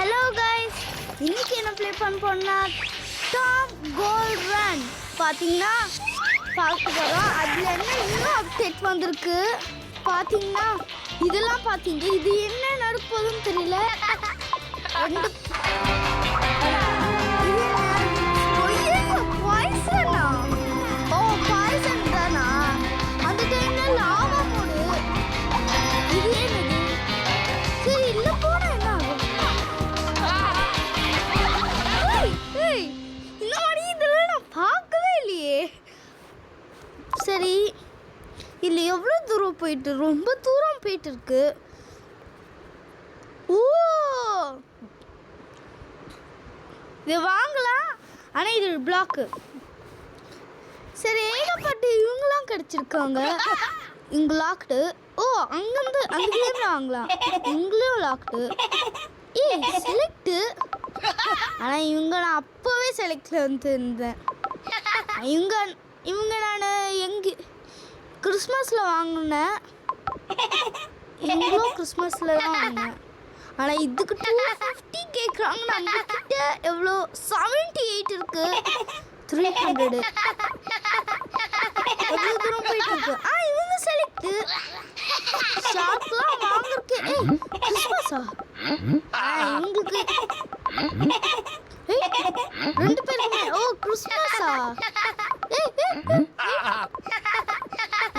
Hello guys, இன்னைக்கு என்ன play பண்ண போறோம்னா டாப் கோல் ரன் பாத்தீங்கன்னா பார்க்க போறோம். அதுல என்ன இன்னும் அப்டேட் வந்திருக்கு பாத்தீங்கன்னா, இதெல்லாம் பாத்தீங்க, இது என்ன நடப்போகுதுன்னு தெரியல. ரெண்டு பாய்சனா? ஓ பாய்சன் தானா? அந்த டைம்ல லாவா போடு. இது என்னது? சரி இல்ல போனா என்ன ஆகும்? இந்த மாதிரி இதெல்லாம் நான் பார்க்கவே இல்லையே. சரி இல்ல எவ்வளோ தூரம் போயிட்டு, ரொம்ப தூரம் போயிட்டு இருக்கு. ஓ இது வாங்கலாம், ஆனால் இது பிளாக்கு. சரி ஏகப்பட்டு இவங்களாம் கிடச்சிருக்காங்க. இங்கே லாக்டு. ஓ அங்கேருந்து அந்த கேமில் வாங்கலாம். இங்கேயும் லாக்டு. செலக்டு. ஆனால் இவங்க நான் அப்போவே செலக்டில் வந்து இருந்தேன். இவங்க நான் எங்கே கிறிஸ்மஸில் வாங்கினேன். எங்களும் கிறிஸ்மஸில் தான் வாங்கினேன். ஆனால் இதுக்கு 250 கேட்குறாங்க. நம்மக்கிட்ட எவ்வளோ 78 இருக்கு. 300 எவ்வளோ தூரம் போயிட்டு இருக்கு. இவங்க செலக்ட் ஷாப்லாம் வாங்குறதுக்கு. கிறிஸ்மஸா? இவங்களுக்கு 2 பேருக்குமே. ஓ கிறிஸ்மஸா?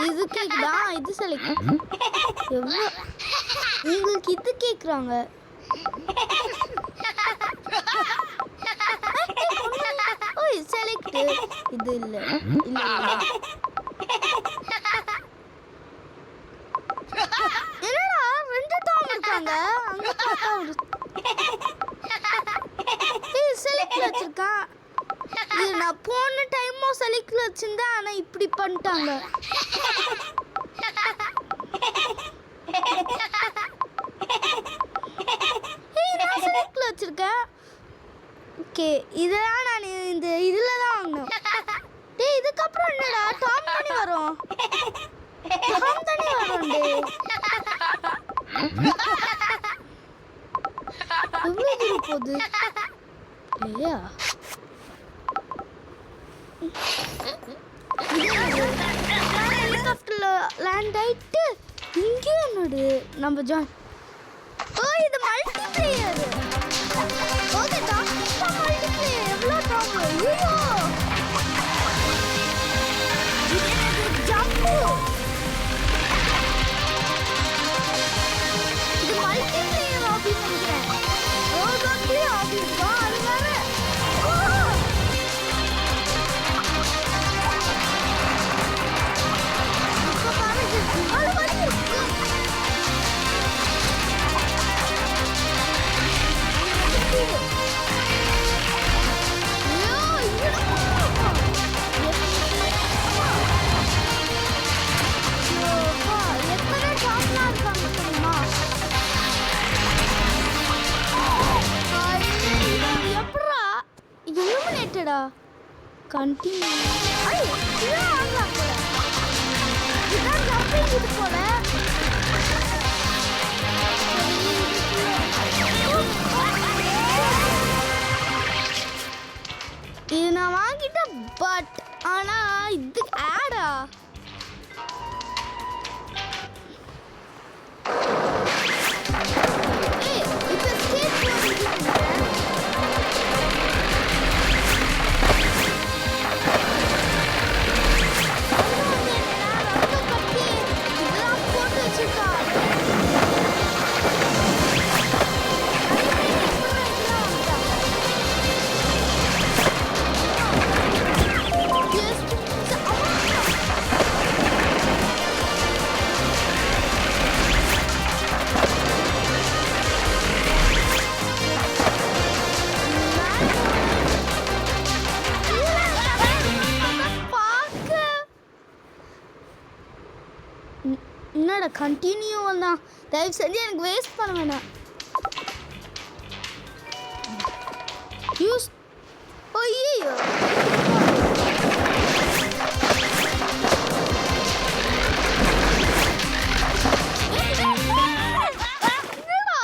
இது கேக்குதா? இது செலக்ட். எவ்வளோ உங்களுக்கு இது கேட்குறாங்க. ஓய் செலக்ட். இது இல்லை இல்லை என்னடா 2 டாம் இருக்காங்க. அங்கே பார்த்தா செலக்ட்ல வச்சிருக்கான். இது நான் போன டைமும் செலக்ட்ல வச்சிருந்தேன், ஆனால் இப்படி பண்ணிட்டாங்க. நான் செலக்ட்ல வச்சிருக்கேன். ஓகே இதெல்லாம் நான் இந்த இதில் தான் வாங்கினேன். இதுக்கப்புறம் என்னடா டாம் தண்ணி வரும். டாம் தண்ணி வரும். எவ்வளோ தூரம் போகுது? இல்லையா ஹெலிகாப்டர்ல லேண்ட் ஆயிட்டு இங்கே என்னோடு நம்ம ஜாயின். ஓ இது multi player. Okay top multi player. எவ்வளோ டாப்? ஐயோ ஜம்பு. இது மல்டி பிளேயர் அப்படின்னு நினைக்கிறேன். ஓ மல்டி ஆபிஸ்வா அது வேற. கண்டினியூ. இதான் ஆகலாம் போல. இதான் ஜம்பிங் இது போல. இது நான் வாங்கிட்டேன். பட் ஆனால் இது ஆடா என்னடா கண்டினியூ தான். தயவு செஞ்சு எனக்கு வேஸ்ட் பண்ண வேணாம். யூஸ் ஐயோ என்னடா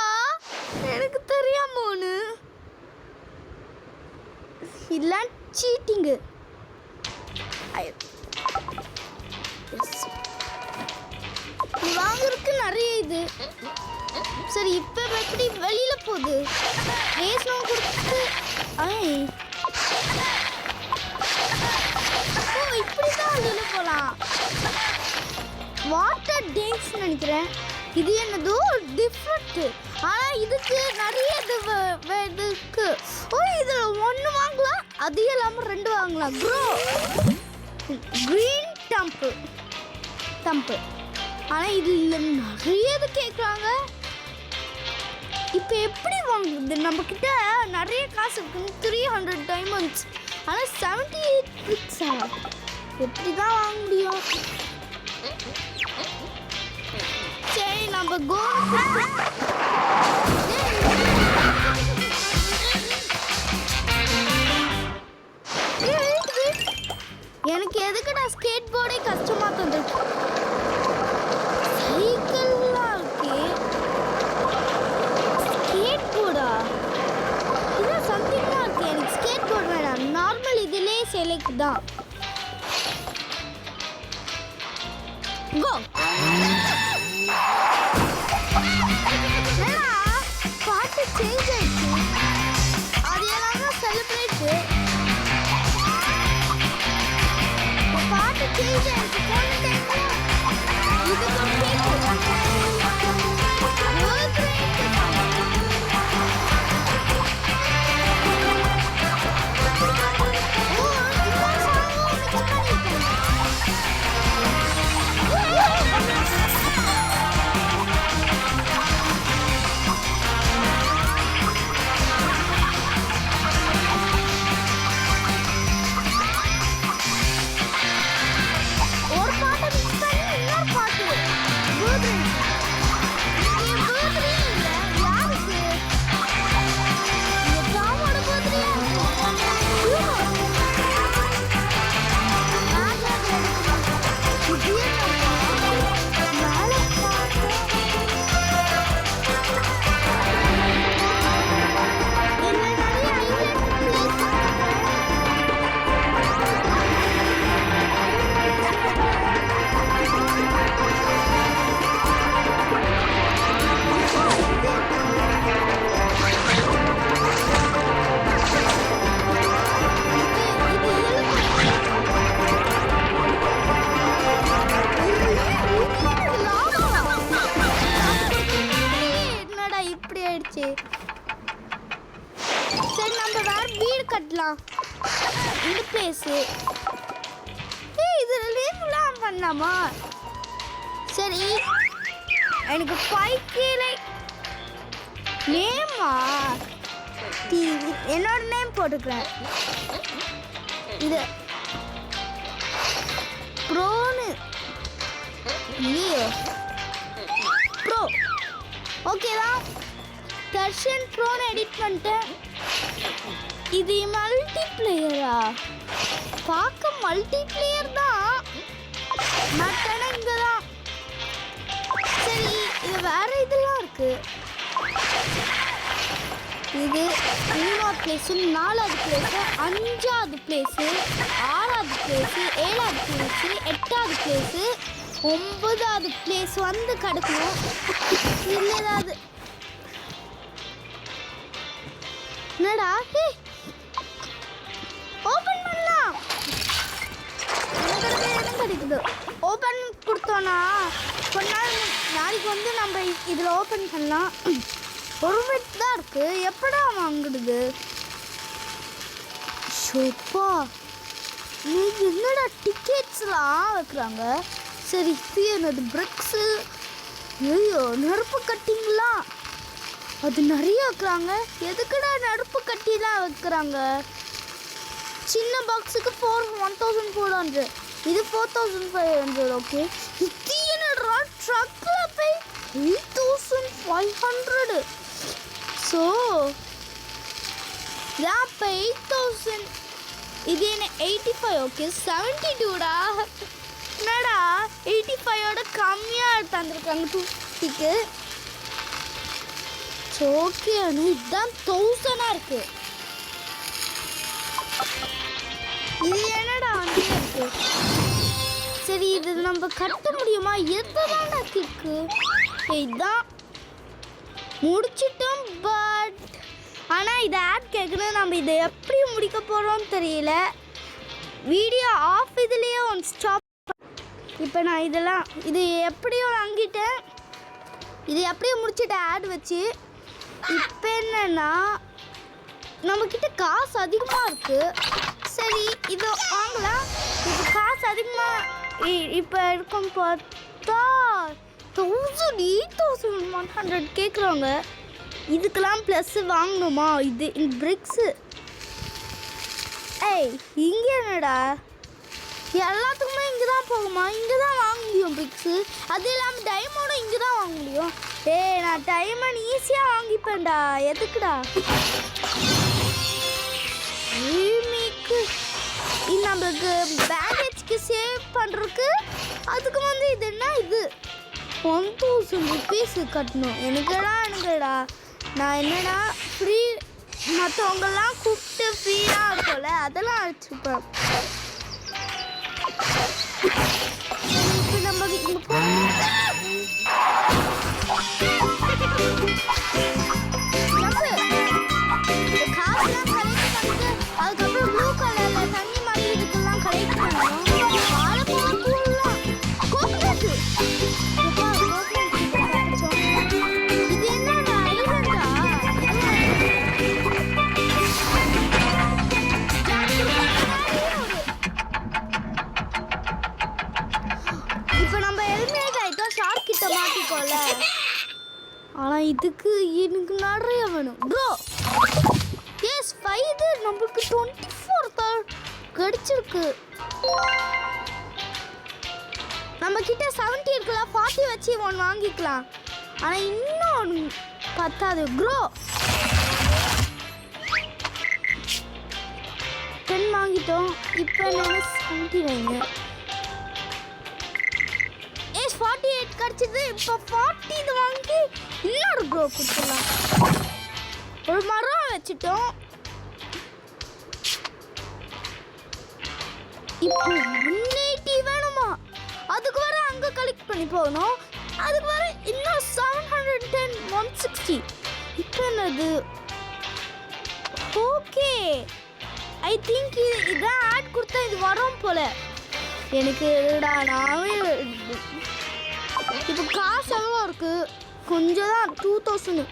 எனக்கு தெரியாம ஒன்று இதெல்லாம் சீட்டிங்கு. வாங்குறதுக்கு நிறைய இது. சரி இப்போ எப்படி வெளியில போகுது? ரேஸ்லாம் கொடுத்து இப்படிதான் வெளியில போகலாம். வாட்டர் டேன்ஸ் நினைக்கிறேன். இது என்னதோ டிஃப்ரெண்ட். ஆனால் இதுக்கு நிறைய இது இருக்கு. இதில் ஒன்று வாங்கலாம், அது இல்லாமல் 2 வாங்கலாம். Green dump. ஆனால் இதில் நிறைய இது கேட்குறாங்க. இப்போ எப்படி வாங்குறது? நம்மக்கிட்ட நிறைய காசு இருக்கு, 300 டைமண்ட்ஸ். ஆனால் 78 பிக்ஸா எப்படி தான் வாங்க முடியும்? சரி நம்ம எனக்கு எதுக்குடா ஸ்கேட் போர்டே கஷ்டமா தந்துருக்கு. சைக்கிள்லாம் இருக்கு. ஸ்கேட் போர்டா இது சம்திங்லாம் இருக்கு. எனக்கு ஸ்கேட் போர்டு வேணாம், நார்மல் இதிலே செலக்ட் தான். கோ பாட்டு சேஞ்ச் ஆயிடுச்சு. அது எல்லாமே செலிப்ரேட். பாட்டு சேஞ்ச் ஆயிடுச்சு. போன டைம்ல இது சரி நம்ம வேற வீடு கட்டலாம். இந்த பிளேஸ் இதுல லேம்லாம் பண்ணலாமா? சரி எனக்கு 5K நேமா என்னோட நேம் போட்டுக்கிறேன். இது ப்ரோன்னு இல்லையோ? ப்ரோ ஓகேதான். தர்ஷன் ப்ரோன்னு எடிட் பண்ணிட்டேன். இது மல்டிப்ளேயரா? பார்க்க மல்டிப்ளேயர் தான், மட்டன இங்கே தான். சரி இது வேற இதெல்லாம் இருக்கு. இது 3வது பிளேஸு, 4வது பிளேஸு, 5வது பிளேஸு, 6வது பிளேஸு, 7வது பிளேஸு, 8வது பிளேஸு, 9வது பிளேஸ் வந்து கிடக்கணும். இல்லை ஏதாவது என்னடா ஓப்பன் பண்ணலாம். இடம் கிடைக்குது. ஓப்பன் கொடுத்தோன்னா கொஞ்ச நாளைக்கு வந்து நம்ம இதில் ஓப்பன் பண்ணலாம். ஒரு மினிட் தான் இருக்கு. எப்படா வாங்குறது? ஷோப்பா நீங்கள் என்னடா டிக்கெட்ஸ்லாம் வைக்கிறாங்க. சரி இப்போ என்னது பிரிக்ஸு, ஐயோ நெருப்பு கட்டிங்களா அது நிறைய வைக்கிறாங்க. எதுக்குடா நெருப்பு கட்டிலாம் வைக்கிறாங்க? சின்ன பாக்ஸுக்கு 1400, இது 4500. ஓகே இது என்னடா ட்ரக்கில் போய் 8500. ஸோ இதான் இப்போ 8000. இது என்ன 85? ஓகே 72டா. என்னடா 85ஓட கம்மியாக தந்துருக்காங்க 250க்கு. ஓகே அனு, இதுதான் 1000 இருக்கு. இது என்னடா அங்கே இருக்கு? சரி, இது நம்ம கட்ட முடியுமா? எதுதான் கிக்கு? இதுதான் முடிச்சிட்டோம். பட் ஆனால் இது ஆட் கேட்குறது, நம்ம இதை எப்படி முடிக்க போகிறோம்னு தெரியல. வீடியோ ஆஃப் இதுலேயே ஒன்று ஸ்டாப். இப்போ நான் இது எப்படியோ வாங்கிட்டேன். இது எப்படியோ முடிச்சுட்டேன் ஆட் வச்சு. இப்போ என்னன்னா நம்மக்கிட்ட காசு அதிகமாக இருக்குது. சரி, இது வாங்கலாம். இது காசு அதிகமாக இப்போ இருக்கும் பார்த்தா 8100 கேட்குறாங்க. இதுக்கெல்லாம் ப்ளஸ் வாங்கணுமா? இது இந்த பிரிக்ஸு. ஏய், இங்கே என்னடா எல்லாத்துக்குமே இங்கே தான் போகுமா? இங்கே தான் வாங்க முடியும் பிரிக்ஸு. அது இல்லாமல் டைமண்டும் இங்கே தான் வாங்க முடியும். ஏய், நான் டைமண்ட் ஈஸியாக வாங்கிப்பேன்டா. எதுக்குடா ரீமேக்கு? இது நம்மளுக்கு பேண்டேஜ்க்கு சேவ் பண்ணுறதுக்கு. அதுக்கு இது என்ன? இது 1000 rupees கட்டணும். எனக்குடா நான் என்னடா ஃப்ரீ மற்றவங்கெல்லாம் கூப்பிட்டு ஃப்ரீயாக இருக்கும்ல, அதெல்லாம் அழைச்சிப்பேன். இப்போ நம்ம இங்கே காசுலாம் கலெக்ட் பண்ணிட்டு அதுக்கப்புறம் ப்ளூ கலரில் தண்ணி மாதிரி இதுக்கெல்லாம் கலெக்ட் பண்ணணும். ஆனால் இதுக்கு எனக்கு நிறைய வேணும் ப்ரோ. எஸ், 5 நம்மளுக்கு 24 கிடைச்சிருக்கு. நம்ம கிட்ட 70 இருக்குல்ல, 40 வச்சு 1 வாங்கிக்கலாம். ஆனால் இன்னும் பத்தாது ப்ரோ. 10 வாங்கிட்டோம். இப்போ என்ன 70 வைங்க. 48 கிடச்சிது. இப்போ 40 இது வாங்கி இன்னொரு ப்ரோ கொடுத்துடலாம். ஒரு மரம் வச்சுட்டோம். இப்போ 180 வேணுமா? அதுக்கு வர அங்கே கலெக்ட் பண்ணி போகணும். அதுக்கு வர இன்னும் 710 160. இப்போ என்னது? ஓகே, ஐ திங்க் இதான் ஆட் கொடுத்தா இது வரும் போல. எனக்கு நானே இப்போ காசு எவ்வளோ இருக்கு? கொஞ்சம் தான், 2000.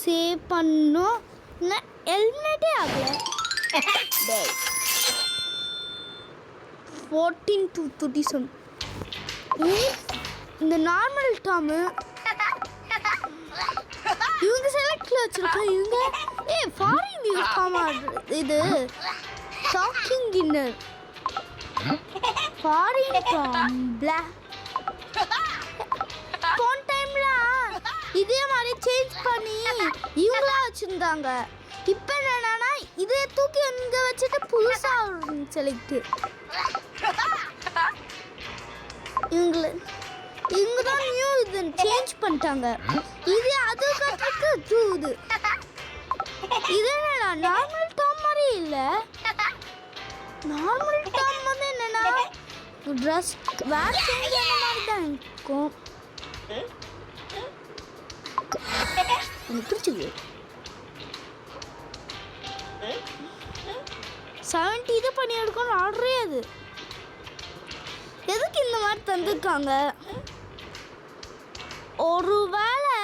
சேவ் பண்ணோம். ஹெல்மெட்டே ஆகல. 14 to 37. இந்த நார்மல் டாமு இவங்க செலக்ட்ல வச்சிருக்கோம். இவங்க ஃபாரின் நியூஸ் டாமா இது டாக்கிங் டின்னர் ஃபாரின் டாம் போன டைம்ல இதே மாதிரி சேஞ்ச் பண்ணி இவங்களா வச்சிருந்தாங்க. இப்போ என்னன்னா இதே தூக்கி இங்கே வச்சுட்டு புதுசா செலக்ட் இவங்க தான் நியூ இது சேஞ்ச் பண்ணிட்டாங்க. இது அது கட்டுறதுக்கு இது என்னடா நார்மல் டாம் மாதிரி இல்லை. நார்மல் டாம் வந்து என்னன்னா ட்ரெஸ் வேர் சேஞ்ச் ஆன மாதிரி தான் இருக்கும். எனக்கு பிடிச்சது 70 இது பண்ணி எடுக்கணும் ஆர்டரே. அது எதுக்கு இந்த மாதிரி தந்துருக்காங்க? ஒரு வேளை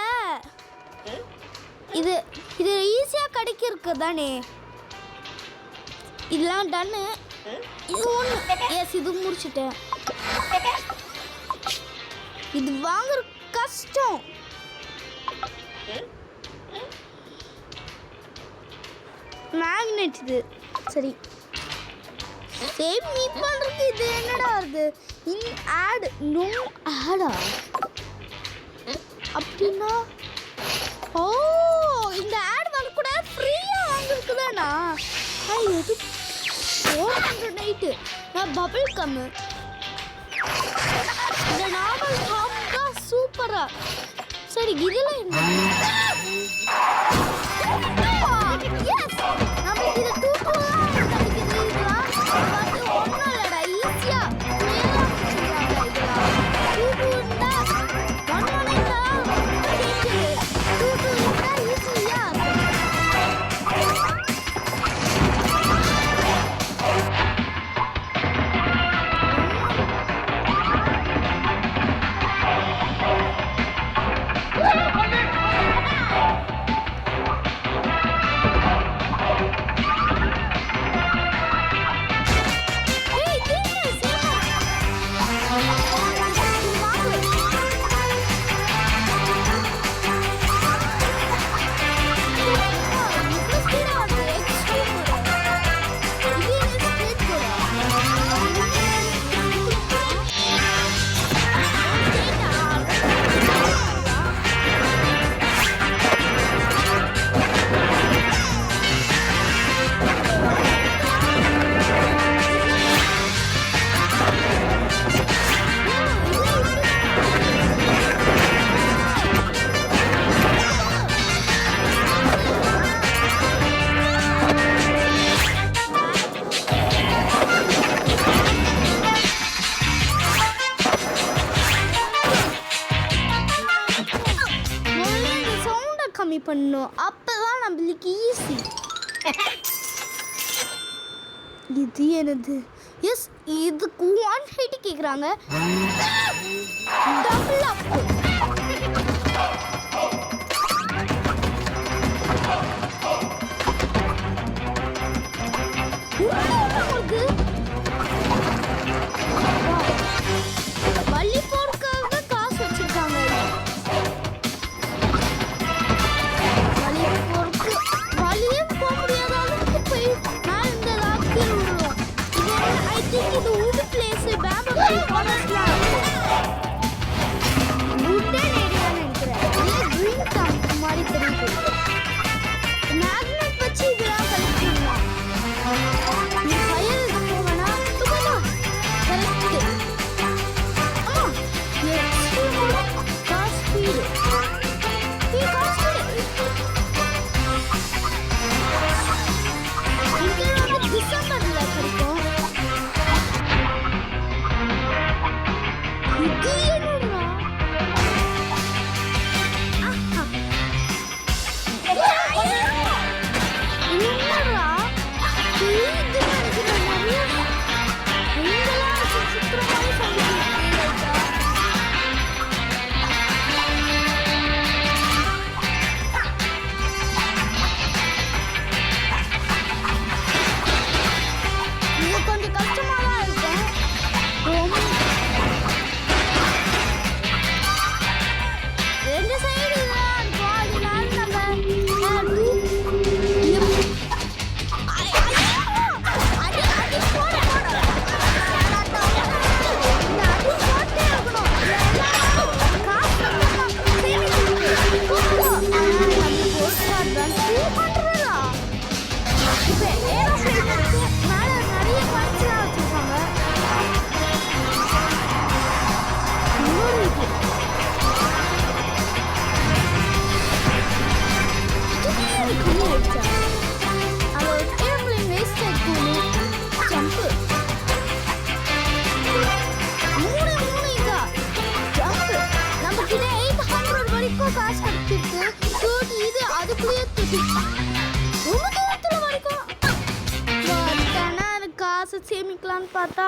இது இது ஈஸியாக கிடைக்கிறதுக்கு தானே. இதெல்லாம் டன்னு. இது ஒன்று இது முடிச்சிட்டேன். இது வாங்குற கஷ்டம். மேக்னெட் இது சரி சேம் மீட் பண்ணுறதுக்கு இது என்னடா வருது? இன் ஆட் நோ ஆடா அப்படின்னா ஓ இந்த ஆட் வரக்கூட ஃப்ரீயாக வாங்கிருக்குதாண்ணா. எது 400 நான் பபிள் கம்மு இந்த நார்மல் டாப் தான் சூப்பரா. சரி இதில் என்ன நமக்கு இது தூக்கலாம் கிடைக்குது. இதெல்லாம் வந்து ஒன்றும் இல்லைடா ஈஸியாக பண்ணணும். அப்பதான் நம்மளுக்கு ஈஸி. இது என்னது? எஸ் இதுக்கு 180 கேக்குறாங்க. டபுள் அப் வள்ளி போறதுக்காக காசு வச்சிருக்காங்க. வழியே போக முடியாத அளவுக்கு போய் நான் இந்த லாக்கில் விடுவோம். இது ஐ திங்க் இது உட் பிளேஸ் பேம்பு ஃபாரஸ்ட்லாம் உட்டன் ஏரியான்னு நினைக்கிறேன். இல்லை கிரீன் டவுன் மாதிரி தெரியுது. மேக்னெட் வச்சு இதெல்லாம் கலெக்ட் பண்ணலாம். நீ ஃபயர் போவேனா கரெக்ட். காசு ஸ்பீடு டிசம்பர்ல கிடைக்கும். இது என்னடா? என்னடா இது நினைக்கிற நிறைய எங்கெல்லாம் சுத்தமாவே சொல்லிட்டு கொஞ்சம் கஷ்டமா தான் இருக்கும். ரொம்ப தூரத்துல வரைக்கும் காசு சேமிக்கலான்னு பார்த்தா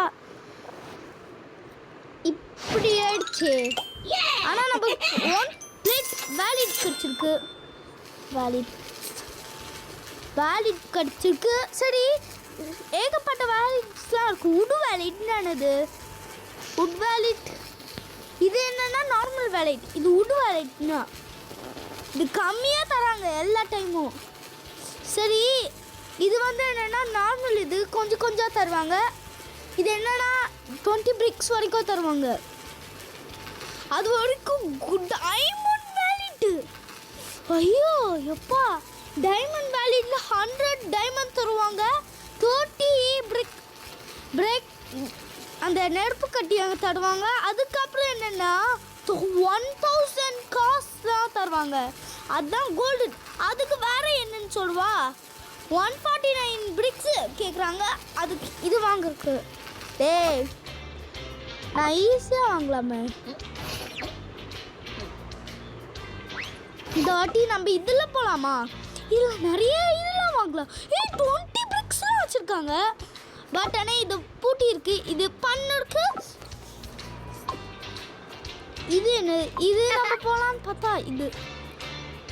இப்படி ஆயிடுச்சு. ஆனா நம்ம 1 பிளேட் வேலிட் கிடைச்சிருக்கு. வேலிட் கிடைச்சிருக்கு. சரி, ஏகப்பட்ட வேலிட்ஸ்லாம் இருக்கு. உட் வேலிட் என்னது? உட் வேலிட் இது என்னன்னா நார்மல் வேலிட். இது உட் வேலிட்னா இது கம்மியாக தராங்க எல்லா டைமும். சரி, இது வந்து என்னென்னா நார்மல், இது கொஞ்சம் தருவாங்க. இது என்னன்னா 20 பிரிக்ஸ் வரைக்கும் தருவாங்க. அது வரைக்கும் டைமண்ட் வேலிட். ஐயோ எப்பா, டைமண்ட் வேலிட்ல 100 டைமண்ட் தருவாங்க. 30 பிரேக் அந்த நெருப்பு கட்டி அங்கே தருவாங்க. அதுக்கப்புறம் என்னென்னா 1000 காசு தான் தருவாங்க. அதுதான் கோல்டு. அதுக்கு வேற என்னன்னு சொல்லுவா 149 பிரிக்ஸ் கேட்குறாங்க. அதுக்கு இது வாங்கிருக்கு. டேய், நான் ஈஸியாக வாங்கலாமே. இந்த வாட்டி நம்ம இதில் போகலாமா? இதில் நிறைய இதெல்லாம் வாங்கலாம். 20 பிரிக்ஸ்லாம் வச்சுருக்காங்க. பட் ஆனால் இது பூட்டி இருக்கு. இது பண்ணு இருக்கு. இது என்ன? இது நம்ம போகலான்னு பார்த்தா இது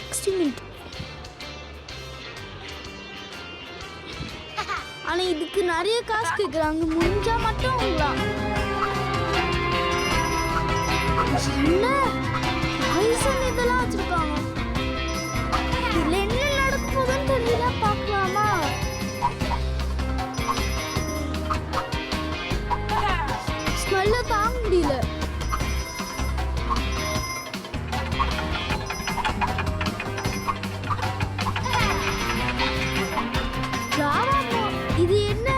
எக்ஸ்டிமெண்ட். ஆனால் இதுக்கு நிறைய காசு கேட்குறாங்க. முடிஞ்சா மட்டும் வாங்கலாம். என்ன ஐசன் இதெல்லாம் வச்சுருக்காங்க. இதில் என்ன நடக்க போகுதுன்னு தெரியல. பார்க்கலாமா? ஸ்மெல்ல தாங்க முடியல. இது என்ன?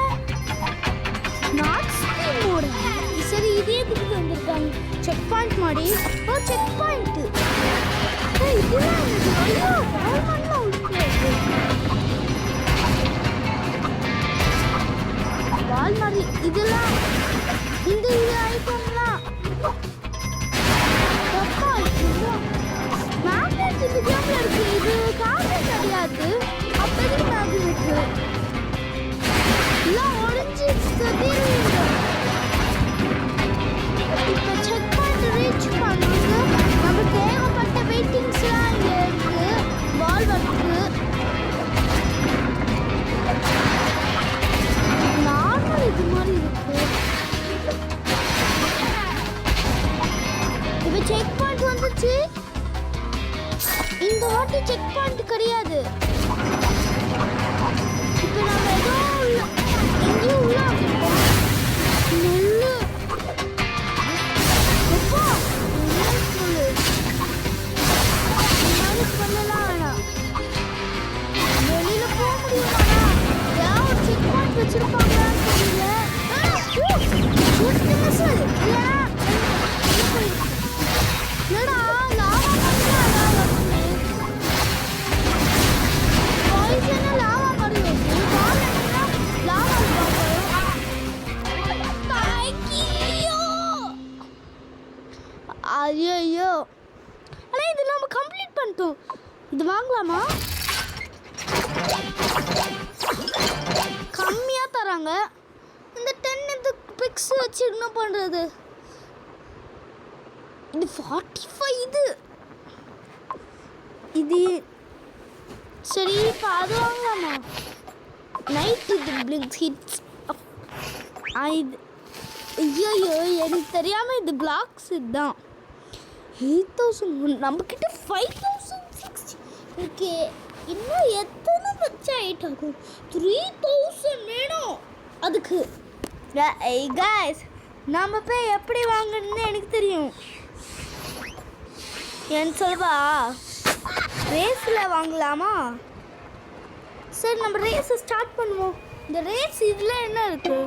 சரி, இதே இதுக்கு வந்திருக்காங்க. செக் பாயிண்ட் மாதிரி. ஓ, செக் பாயிண்ட். இதெல்லாம் ஐயோ வால்மார்ட்ல உள்ள வால்மார்ட் இதெல்லாம் இந்த ஐட்டம்லாம் மேக்னெட் இந்த கேம்ல இருக்கு. இது காசு கிடையாது. அப்போதைக்கு மேக்னெட் எல்லாம் ஒழிஞ்சு தெரியுது. இப்போ செக் பாயிண்ட் ரீச் பண்ணுறது நமக்கு ஏகப்பட்ட வெயிட்டிங்ஸ்லாம் இங்கே இருக்கு. பால் ஒர்க்கு நார்மல் இது மாதிரி இருக்கு. இப்போ செக் பாயிண்ட் வந்துச்சு. இந்த வாட்டி செக் பாயிண்ட் கிடையாது. இப்போ நம்ம ஏதோ எங்கேயும் உள்ள வந்துருக்கோம். நெல்லு எப்போ சொல்லு பண்ணலாம். வேணாம், வெளியில போக முடியுமாண்ணா? ஏதாவது ஒரு செக் பாயிண்ட் வச்சிருப்பாங்களான்னு தெரியல. இல்லடா, லாவா ஐயோ, ஆனால் இது நம்ம கம்ப்ளீட் பண்ணிட்டோம். இது வாங்கலாமா? கம்மியாக தராங்க. இந்த 10 பிக்ஸ் வச்சு என்ன பண்ணுறது? இது 45. இது சரி, இப்போ அது வாங்கலாமா? நைட் இது பிளிங்ஸ் ஹிட்ஸ். இது ஐயோ, எனக்கு தெரியாமல் இது பிளாக்ஸ் இதுதான். 8000. நம்மக்கிட்ட 5060 ஓகே. இன்னும் எத்தனை வச்சு ஆகிட்டு ஆகும்? 3000 வேணும் அதுக்கு. கைஸ், நம்ம போய் எப்படி வாங்கணும்னு எனக்கு தெரியும். என் சொல்வா ரேஸில் வாங்கலாமா? சரி, நம்ம ரேஸை ஸ்டார்ட் பண்ணுவோம். இந்த ரேஸ் இதில் என்ன இருக்கு?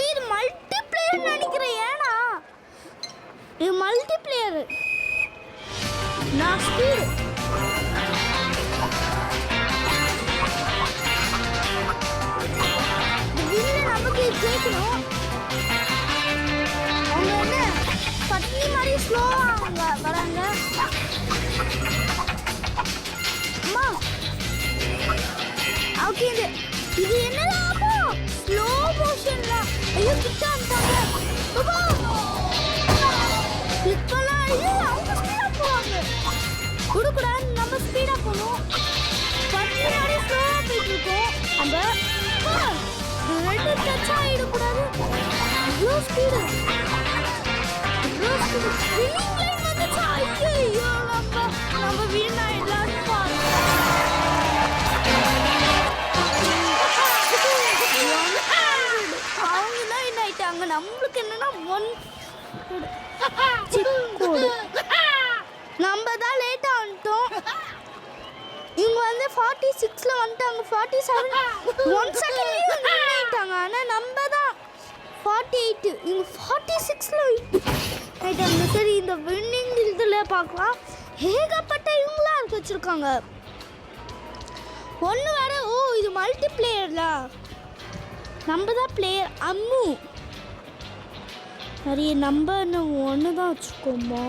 இது மல்டிப்ளேயர் நினைக்கிறேன். ஏன்னா இது மல்டிப்ளேயர். நான் ஸ்பீடு நமக்கு ஜெயிக்கணும். அவங்க என்ன பட்னி மாதிரி ஸ்லோவாக அவங்க வராங்க. ஓகே இது என்னடாமா ஸ்லோ மோஷன்ல ஐயோ கிட்ட வந்துட்டாங்க பாபா கிளிக் பண்ணா ஐயோ அவங்க ஸ்பீடா போவாங்க குடுக்குறான் நம்ம ஸ்பீடா போணும் பட்டு மாதிரி ஸ்லோவா போயிட்டு இருக்கோம் அந்த ரெண்டு டச் ஆயிடக்கூடாது இவ்வளோ ஸ்பீடு வின்னிங் வந்துச்சு ஐயோ நம்ம வின் ஆயிடலாம்னு பாருங்க அவங்க தான் என்ன ஆயிட்டாங்க நம்மளுக்கு என்னன்னா கோடு நம்ம தான் லேட்டா வந்துட்டோம் இவங்க வந்து 46ல வந்துட்டாங்க 47 1 செகண்ட்லயே வின் ஆயிட்டாங்க ஆனா நம்ம தான் 48 இவங்க 46ல ஆயிட்டாங்க சரி இந்த வின்னிங் இதுல பார்க்கலாம் ஏகப்பட்ட இவங்களா இருக்க வச்சிருக்காங்க ஒன்று வேற ஓ இது மல்டி பிளேயர்ல நம்ம தான் பிளேயர் அம்மு சரி நம்ம என்ன ஒன்று தான் வச்சுருக்கோமா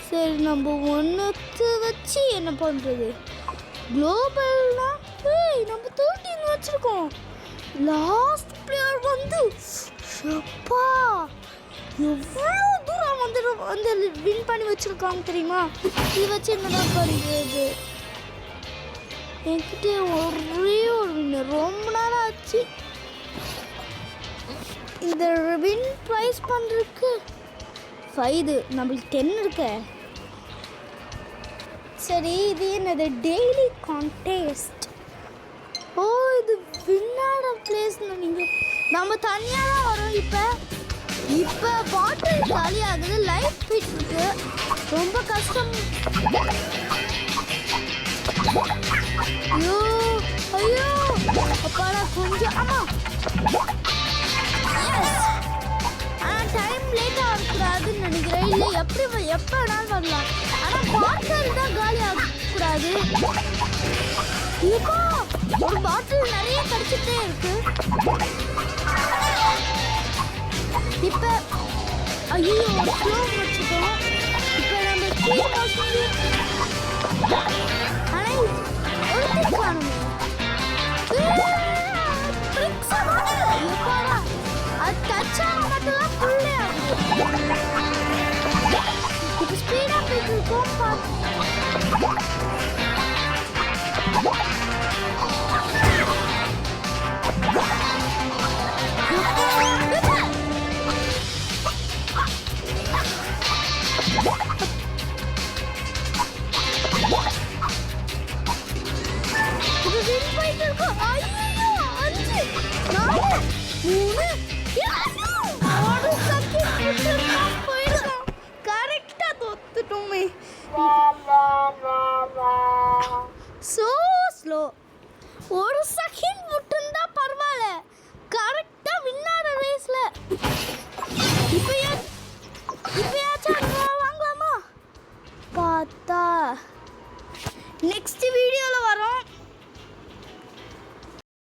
சரி நம்ம ஒன்றுத்து வச்சு என்ன பண்ணுறது குளோபல்னா ஏய் நம்ம 13 வச்சுருக்கோம் லாஸ்ட் பிளேயர் வந்து ஷப்பா எவ்வளோ தூரம் வந்து வின் பண்ணி வச்சுருக்காங்க தெரியுமா இது வச்சு என்னடா பண்ணுறது என்கிட்ட ஒரே ஒரு வின் ரொம்ப நாள் ஆச்சு இந்த வின் ப்ரைஸ் பண்ணுறதுக்கு 5 நம்மளுக்கு 10 இருக்க சரி இது என்னது டெய்லி கான்டெஸ்ட் ஓ இது வின்னாட பிளேஸ்னு நீங்கள் நம்ம தனியாக தான் வரோம் இப்போ பாட்டில் காலி ஆகுது லைஃப் ஃபிட் இருக்கு ரொம்ப கஷ்டம் ஐயோ ஐயோ அப்பாடா கொஞ்சம் ஆமாம் ஆனால் டைம் லேட்டாக ஆகக்கூடாதுன்னு நினைக்கிறேன் இல்லை எப்போ வேணாலும் வரலாம் ஆனால் பாட்டில் தான் காலி ஆகக்கூடாது இருக்கோ ஒரு பாட்டில் நிறைய கிடைச்சிட்டே இருக்கு இப்போ ஐயோ ஸ்லோ வச்சுட்டோம் இப்போ நம்ம கீழ் மோஷன் ஆனால் ஒருத்தர் காணுமே எப்பாடா அது டச் ஆக மட்டும்தான் ஃபுல்லே ஆகுது இப்போ ஸ்பீடாக போயிட்டு இருக்கோம் So slow. ஒரு செகண்ட்